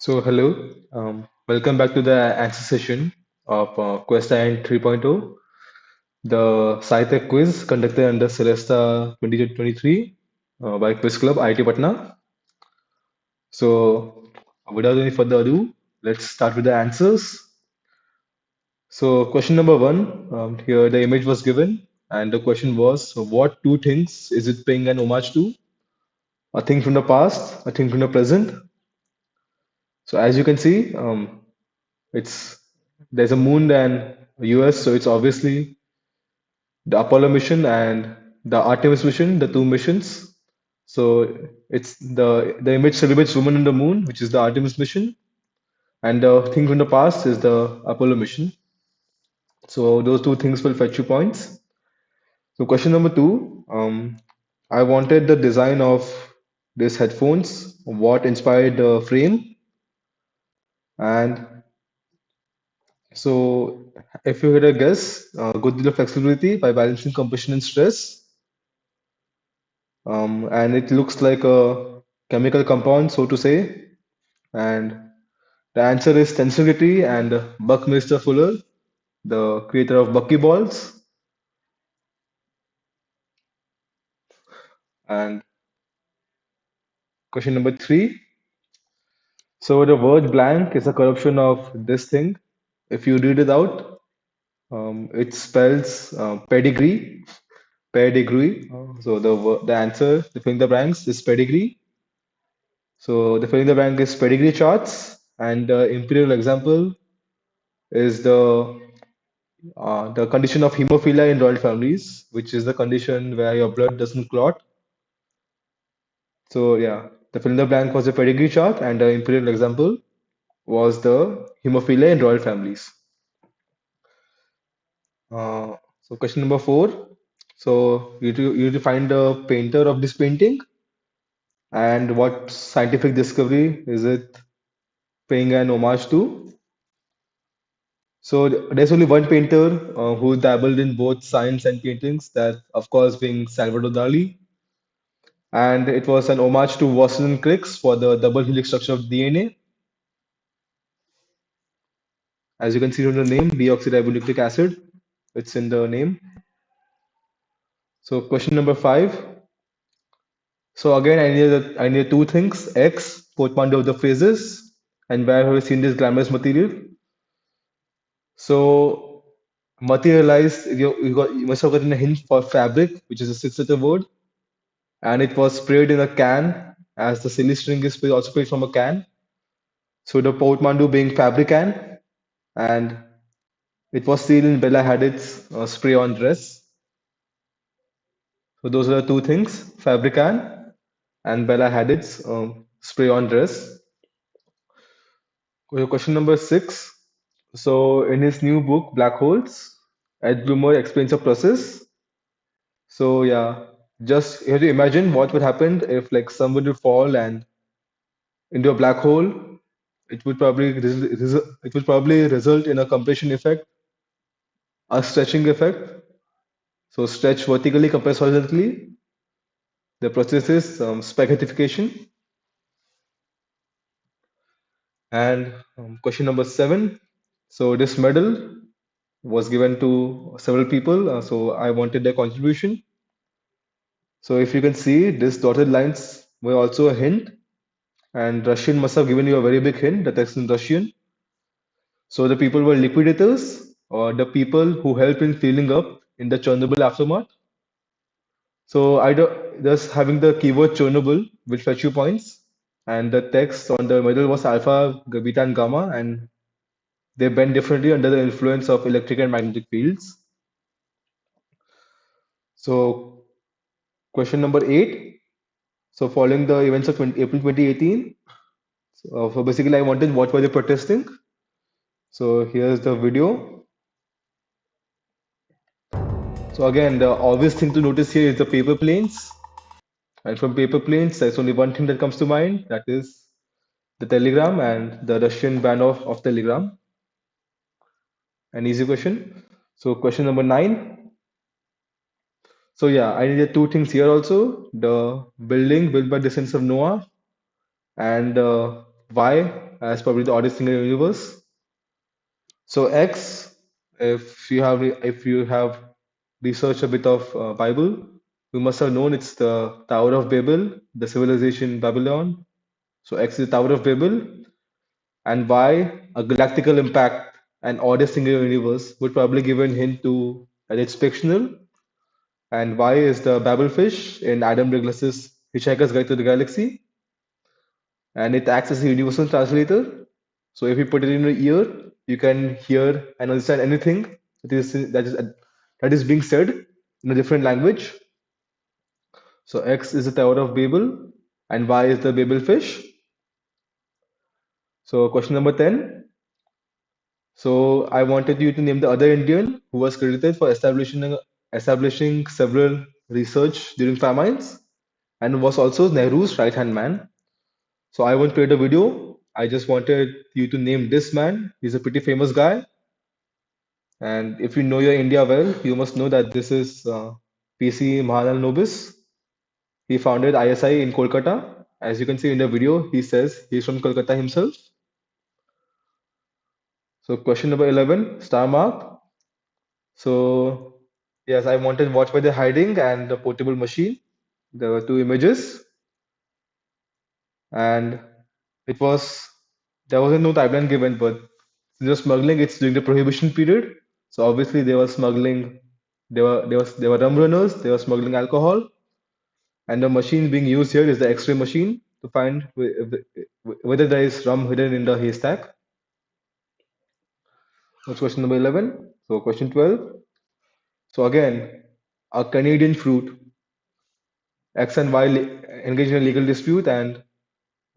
Hello, welcome back to the answer session of Quest 3.0, the Sci-Tech quiz conducted under Celesta' 2023 by Quiz Club IT Patna. So, without any further ado, let's start with the answers. So, question number one, here the image was given, and the question was, what two things is it paying an homage to? A thing from the past, a thing from the present. So, as you can see, it's there's a moon and US, so it's obviously the Apollo mission and the Artemis mission, the two missions. So it's the image celebrates woman on the moon, which is the Artemis mission, and the thing from the past is the Apollo mission. So those two things will fetch you points. So question number two, I wanted the design of these headphones, what inspired the frame, and so if you had a guess, good deal of flexibility by balancing compression and stress. And it looks like a chemical compound, so to say. And the answer is tensority and Buckminster Fuller, the creator of Buckyballs. And question number three. So the word blank is a corruption of this thing. If you read it out, it spells pedigree, pedigree. So the answer, the fill in the blanks, is pedigree. So the fill in the blank is pedigree charts, and the imperial example is the condition of hemophilia in royal families, which is the condition where your blood doesn't clot. So yeah, the fill in the blank was a pedigree chart, and the imperial example was the hemophilia in royal families. So question number four. So you need to find the painter of this painting and what scientific discovery is it paying an homage to. So there's only one painter who dabbled in both science and paintings, that of course being Salvador Dali. And it was an homage to Watson and Crick's for the double helix structure of DNA. As you can see from the name, deoxyribonucleic acid, it's in the name. So question number five. So again, I need two things: X, portmanteau of the phrases, and where have you seen this glamorous material? So materialized, you must have gotten a hint for fabric, which is a six-letter word, and it was sprayed in a can, as the silly string is also sprayed from a can. So the portmanteau being fabrican, and it was seen in Bella Hadid's spray-on dress. So those are the two things: Fabrican and Bella Hadid's spray-on dress. Question number six. So in his new book, Black Holes, Ed Bloomer explains the process. So yeah, just you have to imagine what would happen if like someone would fall and into a black hole. It would probably result in a compression effect, a stretching effect. So stretch vertically, compress horizontally. The process is spaghettification. And question number seven. So this medal was given to several people. So I wanted their contribution. So if you can see, these dotted lines were also a hint, and Russian must have given you a very big hint. The text in Russian. So the people were liquidators, or the people who helped in cleaning up in the Chernobyl aftermath. So I don't, just having the keyword Chernobyl will fetch you points, and the text on the middle was alpha, beta, and gamma, and they bend differently under the influence of electric and magnetic fields. So question number eight. So following the events of April 2018, so basically I wanted what were they protesting. So here's the video. So again, the obvious thing to notice here is the paper planes. And from paper planes, there's only one thing that comes to mind, that is the telegram and the Russian ban of telegram. An easy question. So question number nine. So yeah, I needed two things here also. The building built by descendants of Noah and Y as probably the oddest thing in the universe. So X, if you have researched a bit of Bible, you must have known it's the Tower of Babel, the civilization Babylon. So X is the Tower of Babel, and Y, a galactical impact, an oddest thing in the universe, would probably give a hint to that it's fictional. And Y is the Babelfish in Adam Douglas's Hitchhiker's Guide to the Galaxy, and it acts as a universal translator. So if you put it in your ear, you can hear and understand anything that is being said in a different language. So X is the Tower of Babel, and Y is the Babel fish. So question number 10. So I wanted you to name the other Indian who was credited for establishing several research during famines and was also Nehru's right hand man. So I won't create a video. I just wanted you to name this man. He's a pretty famous guy. And if you know your India well, you must know that this is PC Mahanal Nobis. He founded ISI in Kolkata. As you can see in the video, he says he's from Kolkata himself. So question number 11, star mark. So yes, I wanted Watch Where They're Hiding and the portable machine. There were two images, and it was there wasn't no timeline given, but since they're smuggling, it's during the prohibition period. So obviously they were smuggling. They were rum runners. They were smuggling alcohol, and the machine being used here is the X-ray machine to find whether there is rum hidden in the haystack. That's question number 11. So question 12. So again, a Canadian fruit, X and Y engaged in a legal dispute, and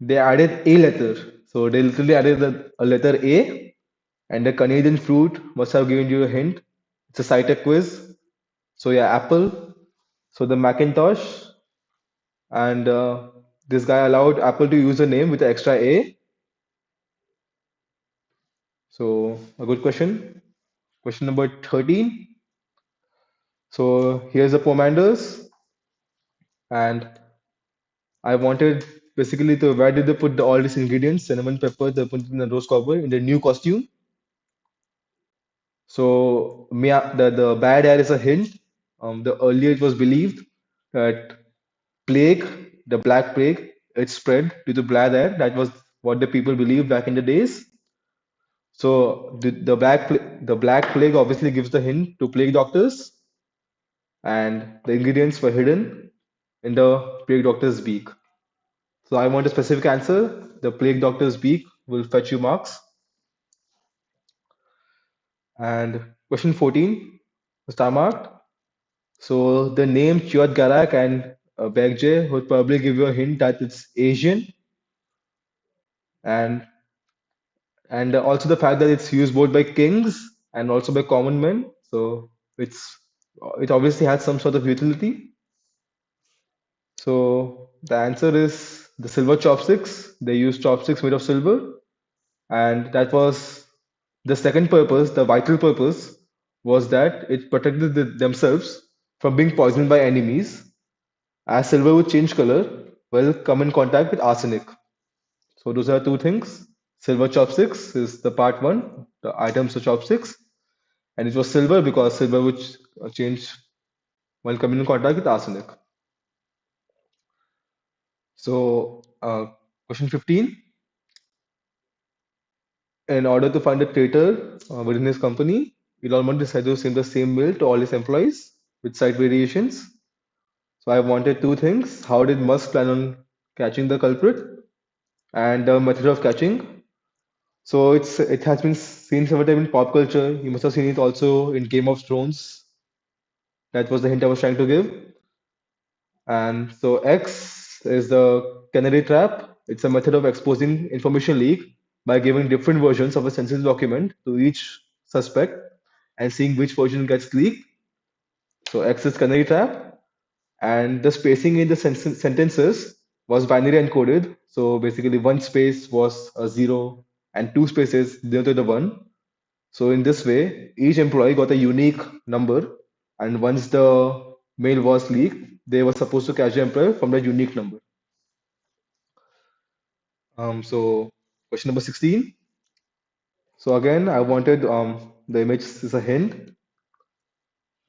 they added a letter. So they literally added a letter A, and the Canadian fruit must have given you a hint. It's a Sci-Tech quiz. So yeah, Apple. So the Macintosh, and this guy allowed Apple to use a name with the extra A. So a good question. Question number 13. So here's the pomanders, and I wanted basically to where did they put all these ingredients, cinnamon pepper, they put in the rose copper in the new costume. So the bad air is a hint. The earlier it was believed that plague, the black plague, it spread due to bad air. That was what the people believed back in the days. So the black plague obviously gives the hint to plague doctors, and the ingredients were hidden in the plague doctor's beak. So I want a specific answer. The plague doctor's beak will fetch you marks. And question 14, star marked. So the name Chiot Garak and Begje would probably give you a hint that it's Asian, and also the fact that it's used both by kings and also by common men. So it obviously has some sort of utility. So the answer is the silver chopsticks. They use chopsticks made of silver, and that was the second purpose. The vital purpose was that it protected themselves from being poisoned by enemies, as silver would change color will come in contact with arsenic. So those are two things. Silver chopsticks is the part one, the items of chopsticks, and it was silver because silver would change while coming in contact with arsenic. So question 15. In order to find a traitor within his company, Elon Musk decided to send the same mail to all his employees with slight variations. So I wanted two things. How did Musk plan on catching the culprit and the method of catching? So it has been seen several times in pop culture. You must have seen it also in Game of Thrones. That was the hint I was trying to give. And so X is the canary trap. It's a method of exposing information leak by giving different versions of a sensitive document to each suspect and seeing which version gets leaked. So X is canary trap. And the spacing in the sentences was binary encoded. So basically, one space was a zero and two spaces denoted the one. So in this way, each employee got a unique number, and once the mail was leaked, they were supposed to catch the employee from that unique number. So Question number 16. So again, I wanted the image is a hint.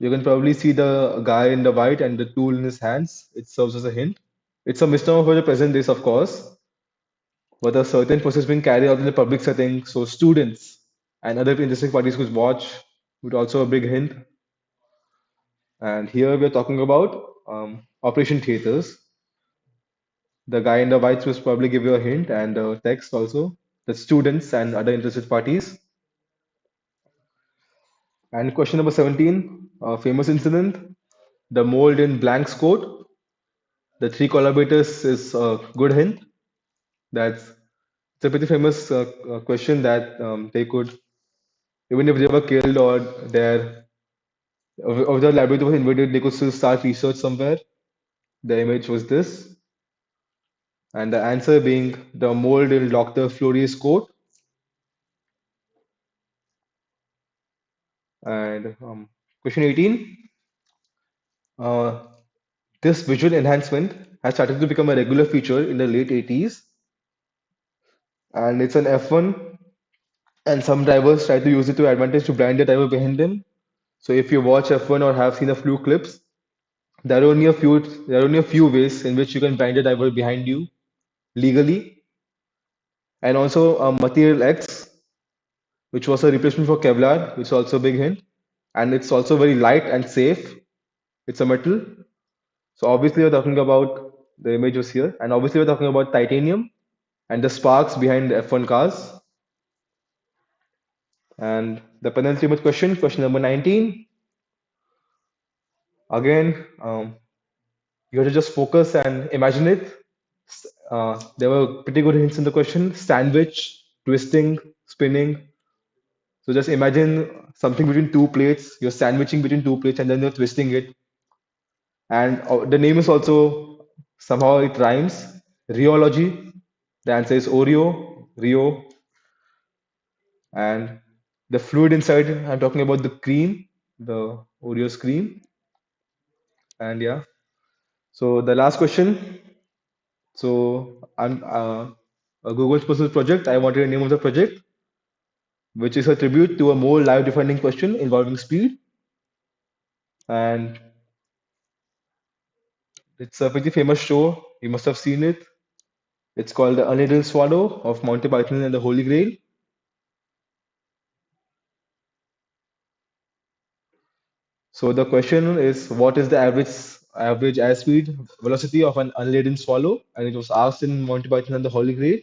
You can probably see the guy in the white and the tool in his hands. It serves as a hint. It's a misnomer for the present days, of course, but a certain process being carried out in the public setting. So students and other interested parties could watch would also a big hint. And here we're talking about Operation Theaters. The guy in the white will probably give you a hint and text also. The students and other interested parties. And question number 17, a famous incident, the mold in Blank's coat. The three collaborators is a good hint. That's it's a pretty famous question that they could, even if they were killed or their or the laboratory was invaded, they could still start research somewhere. The image was this, and the answer being the mold in Dr. Fleury's coat. And question 18, uh, this visual enhancement has started to become a regular feature in the late 80s, and it's an F1, and some drivers try to use it to advantage to blind the driver behind them. So if you watch F1 or have seen a few clips, there are only a few ways in which you can blind a driver behind you legally, and also Material X, which was a replacement for Kevlar, which is also a big hint, and it's also very light and safe. It's a metal. So obviously we're talking about the image was here, and obviously we're talking about titanium and the sparks behind the F1 cars. And the penultimate question, question number 19. Again, you have to just focus and imagine it. There were pretty good hints in the question: sandwich, twisting, spinning. So just imagine something between two plates. You're sandwiching between two plates and then you're twisting it. And the name is also somehow it rhymes. Rheology. The answer is Oreo, Rio, and the fluid inside. I'm talking about the cream, the Oreo's cream. And yeah. So the last question. So I'm a Google's personal project. I wanted a name of the project, which is a tribute to a more life-defining question involving speed. And it's a pretty famous show. You must have seen it. It's called The Unhidden Swallow of Monty Python and the Holy Grail. So the question is, what is the average airspeed velocity of an unladen swallow? And it was asked in Monty Python and the Holy Grail.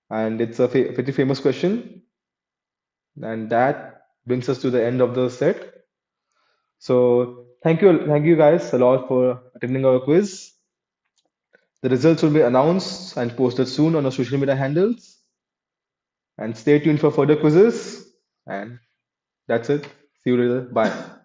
And it's a pretty famous question. And that brings us to the end of the set. So thank you guys a lot for attending our quiz. The results will be announced and posted soon on our social media handles. And stay tuned for further quizzes. And that's it. See you later. Bye.